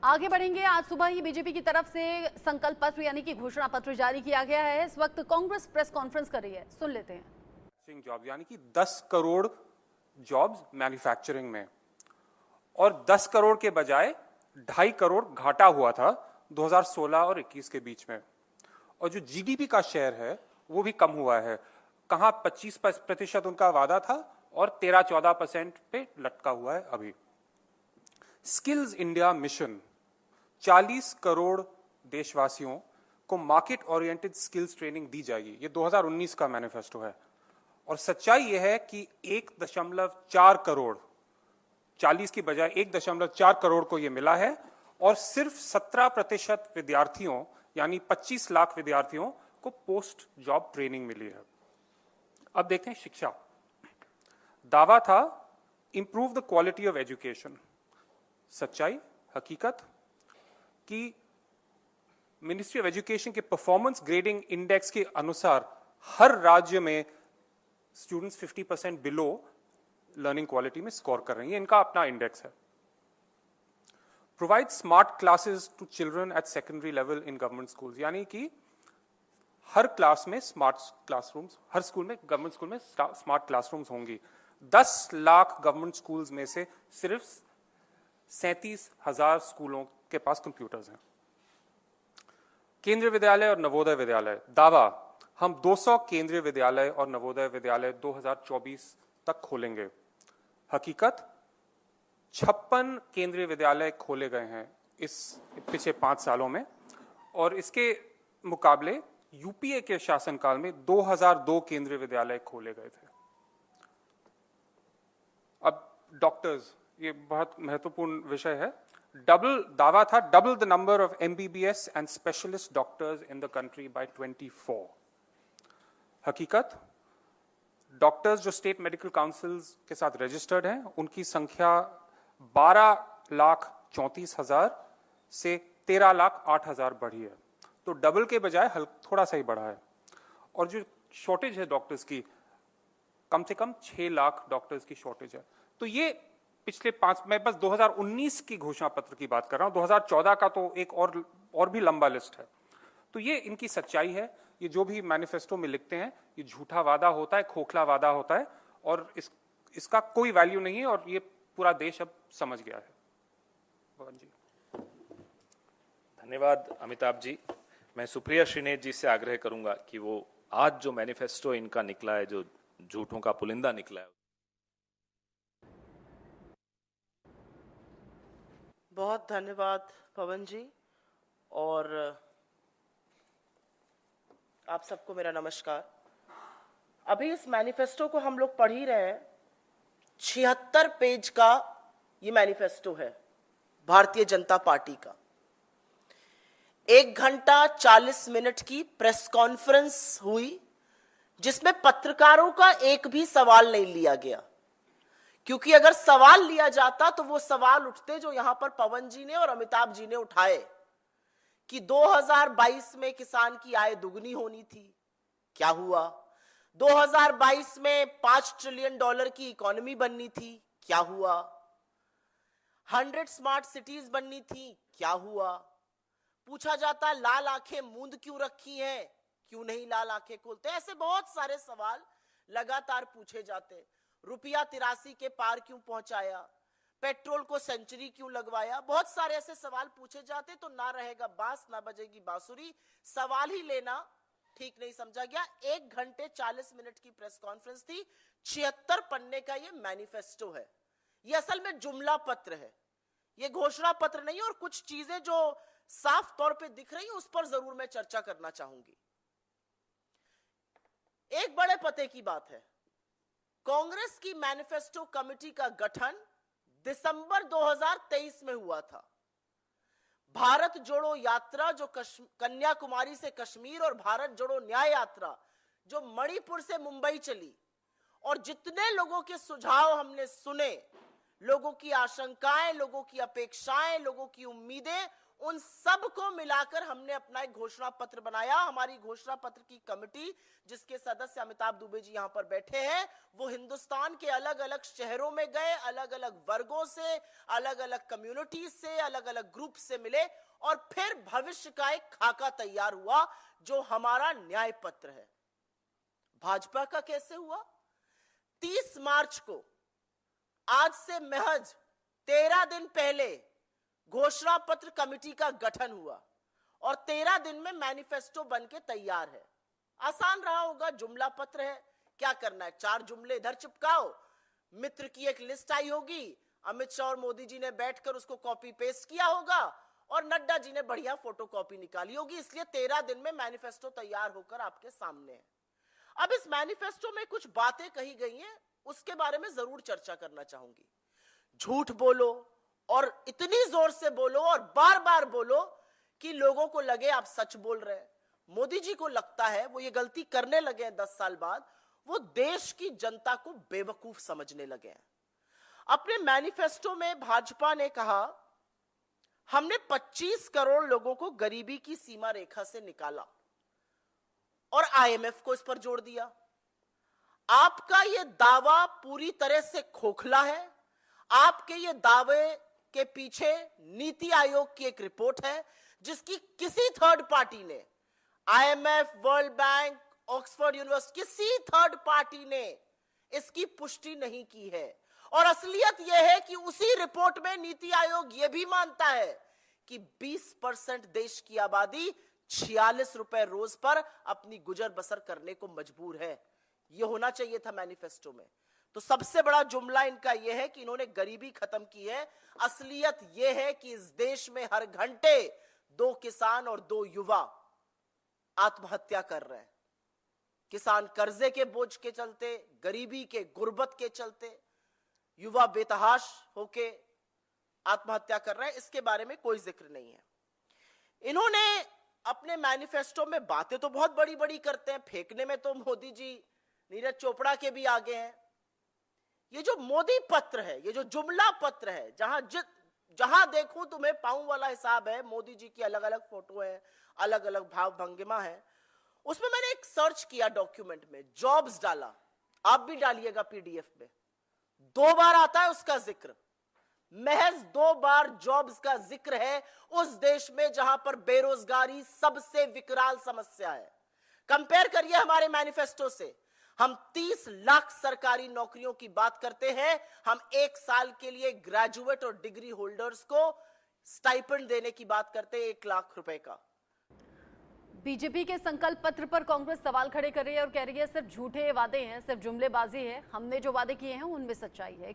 आगे बढ़ेंगे। आज सुबह ही बीजेपी की तरफ से संकल्प पत्र यानी कि घोषणा पत्र जारी किया गया है। इस वक्त कांग्रेस प्रेस कॉन्फ्रेंस कर रही है, सुन लेते हैं। जॉब यानी कि 10 करोड़ जॉब्स मैन्युफैक्चरिंग में, और 10 करोड़ के बजाय 2.5 करोड़ घाटा हुआ था 2016 और 21 के बीच में। और जो जीडीपी का शेयर है वो भी कम हुआ है। कहां 25% उनका वादा था और 13-14% पे लटका हुआ है अभी। स्किल्स इंडिया मिशन 40 करोड़ देशवासियों को मार्केट ओरिएंटेड स्किल्स ट्रेनिंग दी जाएगी। ये 2019 का मैनिफेस्टो है। और सच्चाई यह है कि 1.4 करोड़, 40 की बजाय 1.4 करोड़ को यह मिला है। और सिर्फ 17% विद्यार्थियों यानी 25 लाख विद्यार्थियों को पोस्ट जॉब ट्रेनिंग मिली है। अब देखते हैं शिक्षा। दावा था improve the quality of education. सच्चाई, हकीकत कि मिनिस्ट्री ऑफ एजुकेशन के परफॉर्मेंस ग्रेडिंग इंडेक्स के अनुसार हर राज्य में स्टूडेंट्स 50% बिलो लर्निंग क्वालिटी में स्कोर कर रही हैं। इनका अपना इंडेक्स है। Provide smart classes to children at secondary level in government schools, यानी कि हर क्लास में स्मार्ट क्लासरूम्स, हर स्कूल में, गवर्नमेंट स्कूल में स्मार्ट क्लासरूम्स होंगी। 10 लाख गवर्नमेंट स्कूल्स में से सिर्फ 37,000 स्कूलों के पास कंप्यूटर्स हैं। केंद्रीय विद्यालय और नवोदय विद्यालय दावा, हम 200 केंद्रीय विद्यालय और नवोदय विद्यालय 2024 तक खोलेंगे। हकीकत 56 केंद्रीय विद्यालय खोले गए हैं इस पिछले 5 सालों में, और इसके मुकाबले यूपीए के शासनकाल में 2002 केंद्रीय विद्यालय खोले गए थे। अब डॉक्टर्स, ये बहुत महत्वपूर्ण विषय है। दावा था double the number of MBBS and specialist doctors in the country bye 24। हकीकत डॉक्टर्स जो स्टेट मेडिकल काउंसिल्स के साथ रजिस्टर्ड हैं उनकी संख्या 12,34,000 से 13,08,000 बढ़ी है। तो डबल के बजाय थोड़ा सा ही बढ़ा है। और जो शॉर्टेज है डॉक्टर्स की, कम से कम 6 लाख डॉक्टर्स की शॉर्टेज है। तो ये पिछले 5, मैं बस 2019 की घोषणा पत्र की बात कर रहा हूं। 2014 का तो एक और भी लंबा लिस्ट है। तो ये इनकी सच्चाई है। ये जो भी मैनिफेस्टो में लिखते हैं ये झूठा वादा होता है, खोखला वादा होता है, और इसका कोई वैल्यू नहीं है। और ये पूरा देश अब समझ गया है। पवन जी, धन्यवाद अमिताभ जी। मैं सुप्रिया श्रीनेत जी से आग्रह करूंगा कि वो आज जो मैनिफेस्टो इनका निकला है, जो झूठों का पुलिंदा निकला है। बहुत धन्यवाद पवन जी, और आप सबको मेरा नमस्कार। अभी इस मैनिफेस्टो को हम लोग पढ़ ही रहे हैं। 76 पेज का ये मैनिफेस्टो है भारतीय जनता पार्टी का। 1 घंटा 40 मिनट की प्रेस कॉन्फ्रेंस हुई जिसमें पत्रकारों का एक भी सवाल नहीं लिया गया, क्योंकि अगर सवाल लिया जाता तो वो सवाल उठते जो यहां पर पवन जी ने और अमिताभ जी ने उठाए कि 2022 में किसान की आय दुगनी होनी थी, क्या हुआ? 2022 में $5 ट्रिलियन की इकोनॉमी बननी थी, क्या हुआ? 100 स्मार्ट सिटीज बननी थी, क्या हुआ? पूछा जाता है लाल आंखें मूंद क्यों रखी हैं, क्यों नहीं लाल आंखें खोलते? ऐसे बहुत सारे सवाल लगातार पूछे जाते। रुपया 83 के पार क्यों पहुंचाया? पेट्रोल को सेंचुरी क्यों लगवाया? बहुत सारे ऐसे सवाल पूछे जाते। तो ना रहेगा बांस ना बजेगी बांसुरी, सवाल ही लेना ठीक नहीं समझा गया। 1 घंटे 40 मिनट की प्रेस कॉन्फ्रेंस थी। 76 पन्ने का ये मैनिफेस्टो है। ये असल में जुमला पत्र है, ये घोषणा पत्र नहीं। और कुछ चीजें जो साफ तौर पे दिख रही है उस पर जरूर मैं चर्चा करना चाहूंगी। एक बड़े पते की बात है, कांग्रेस की मैनिफेस्टो कमेटी का गठन दिसंबर 2023 में हुआ था। भारत जोड़ो यात्रा जो कन्याकुमारी से कश्मीर, और भारत जोड़ो न्याय यात्रा जो मणिपुर से मुंबई चली, और जितने लोगों के सुझाव हमने सुने, लोगों की आशंकाएं, लोगों की अपेक्षाएं, लोगों की उम्मीदें, उन सब को मिलाकर हमने अपना एक घोषणा पत्र बनाया। हमारी घोषणा पत्र की कमेटी, जिसके सदस्य अमिताभ दुबे जी यहां पर बैठे हैं, वो हिंदुस्तान के अलग अलग शहरों में गए, अलग अलग वर्गों से, अलग अलग कम्युनिटीज से, अलग अलग ग्रुप से मिले और फिर भविष्य का एक खाका तैयार हुआ जो हमारा न्याय पत्र है। भाजपा का कैसे हुआ? 30 मार्च को, आज से महज 13 दिन पहले घोषणा पत्र कमेटी का गठन हुआ और 13 दिन में मैनिफेस्टो बनके तैयार है। आसान रहा होगा, जुमला पत्र है, क्या करना है, 4 जुमले इधर चिपकाओ, मित्र की एक लिस्ट आई होगी, अमित शाह और मोदी जी ने बैठकर उसको कॉपी पेस्ट किया होगा और नड्डा जी ने बढ़िया फोटोकॉपी निकाली होगी, इसलिए 13 दिन में मैनिफेस्टो तैयार होकर आपके सामने है। अब इस मैनिफेस्टो में कुछ बातें कही गई हैं, उसके बारे में जरूर चर्चा करना चाहूंगी। झूठ बोलो और इतनी जोर से बोलो और बार बार बोलो कि लोगों को लगे आप सच बोल रहे हैं। मोदी जी को लगता है वो ये गलती करने लगे हैं 10 साल बाद, वो देश की जनता को बेवकूफ समझने लगे हैं। अपने मैनिफेस्टो में भाजपा ने कहा, हमने 25 करोड़ लोगों को गरीबी की सीमा रेखा से निकाला और आईएमएफ को इस पर जोड़ दिया। आपका यह दावा पूरी तरह से खोखला है। आपके ये दावे के पीछे नीति आयोग की एक रिपोर्ट है जिसकी किसी थर्ड पार्टी ने, IMF, world bank, Oxford university, किसी थर्ड पार्टी ने इसकी पुष्टि नहीं की है। और असलियत यह है कि उसी रिपोर्ट में नीति आयोग यह भी मानता है कि 20% देश की आबादी 46 रुपए रोज पर अपनी गुजर बसर करने को मजबूर है। यह होना चाहिए था मैनिफेस्टो में। तो सबसे बड़ा जुमला इनका यह है कि इन्होंने गरीबी खत्म की है। असलियत यह है कि इस देश में हर घंटे 2 किसान और 2 युवा आत्महत्या कर रहे हैं। किसान कर्जे के बोझ के चलते, गरीबी के, गुर्बत के चलते युवा बेतहाश होके आत्महत्या कर रहे हैं। इसके बारे में कोई जिक्र नहीं है। इन्होंने अपने मैनिफेस्टो में बातें तो बहुत बड़ी बड़ी करते हैं, फेंकने में तो मोदी जी नीरज चोपड़ा के भी आगे हैं। ये जो मोदी पत्र है, ये जो जुमला पत्र है, जहां देखूं तुम्हें पाऊं वाला हिसाब है, मोदी जी की अलग अलग फोटो है, अलग अलग भाव भंगिमा है। उसमें मैंने एक सर्च किया डॉक्यूमेंट में, जॉब्स डाला, आप भी डालिएगा पीडीएफ में, 2 बार आता है उसका जिक्र। महज 2 बार जॉब्स का जिक्र है उस देश में जहां पर बेरोजगारी सबसे विकराल समस्या है। कंपेयर करिए हमारे मैनिफेस्टो से। हम 30 लाख सरकारी नौकरियों की बात करते हैं। हम 1 साल के लिए ग्रेजुएट और डिग्री होल्डर्स को स्टाइपेंड देने की बात करते हैं, 1 लाख रुपए का। बीजेपी के संकल्प पत्र पर कांग्रेस सवाल खड़े कर रही है और कह रही है सिर्फ झूठे वादे हैं, सिर्फ जुमलेबाजी है। हमने जो वादे किए हैं उनमें सच्चाई है।